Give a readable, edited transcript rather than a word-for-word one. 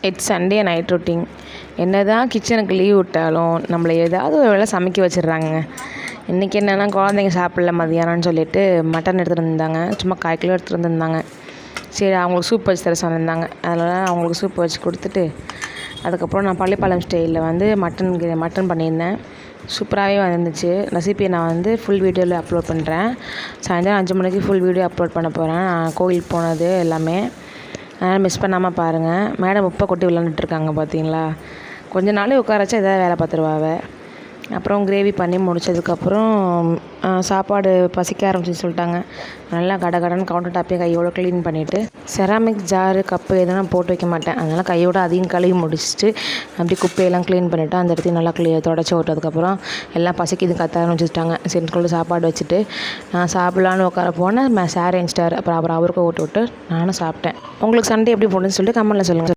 It's Sunday night routine. என்ன தான் கிச்சனுக்கு லீவ் விட்டாலும் நம்மளை ஏதாவது ஒரு வேளை சமைக்க வச்சிடுறாங்க. இன்றைக்கி என்னென்னா குழந்தைங்க சாப்பிடல மதியானம்னு சொல்லிவிட்டு மட்டன் எடுத்துகிட்டு வந்தாங்க. சும்மா 1/4 கிலோ எடுத்துகிட்டு வந்திருந்தாங்க. சரி அவங்களுக்கு சூப் வச்சு தர சொன்னிருந்தாங்க. அதனால் அவங்களுக்கு சூப் வச்சு கொடுத்துட்டு அதுக்கப்புறம் நான் பள்ளிப்பாளையம் ஸ்டைலில் வந்து மட்டன் பண்ணியிருந்தேன். சூப்பராகவே வந்துச்சு. ரெசிபியை நான் வந்து ஃபுல் வீடியோவில் அப்லோட் பண்ணுறேன். சாயந்தரம் 5 மணிக்கு ஃபுல் வீடியோ அப்லோட் பண்ண போகிறேன். நான் கோவிலுக்கு போனது எல்லாமே. அதனால் மிஸ் பண்ணாமல் பாருங்கள். மேடம் உப்பை கொட்டி விளாண்டுட்ருக்காங்க பார்த்தீங்களா. கொஞ்ச நாள் உட்கார வச்சா எதாவது வேலை பார்த்துருவாங்க. அப்புறம் கிரேவி பண்ணி முடித்ததுக்கப்புறம் சாப்பாடு பசிக்க ஆரம்பிச்சுன்னு சொல்லிட்டாங்க. நல்லா கடகடன்னு கவுண்டர் டாப்பையும் கையோடு க்ளீன் பண்ணிவிட்டு செராமிக் ஜாரு கப்பு எதுவும் போட்டு வைக்க மாட்டேன். அதனால் கையோடு அதையும் கழுவி முடிச்சுட்டு அப்படி குப்பையெல்லாம் க்ளீன் பண்ணிவிட்டு அந்த இடத்தையும் நல்லா தொடச்சி விட்டதுக்கப்புறம் எல்லாம் பசிக்குது கத்த ஆரம்பிச்சுட்டாங்க. சரி சொல்லி சாப்பாடு வச்சுட்டு நான் சாப்பிட்லான்னு உட்கார போனேன். சார் எஞ்சிட்டார். அப்புறம் அவருக்கு ஊட்டி விட்டு நானும் சாப்பிட்டேன். உங்களுக்கு சண்டே எப்படி போட்டுன்னு சொல்லிட்டு கமெண்ட்டில் சொல்லுங்கள்.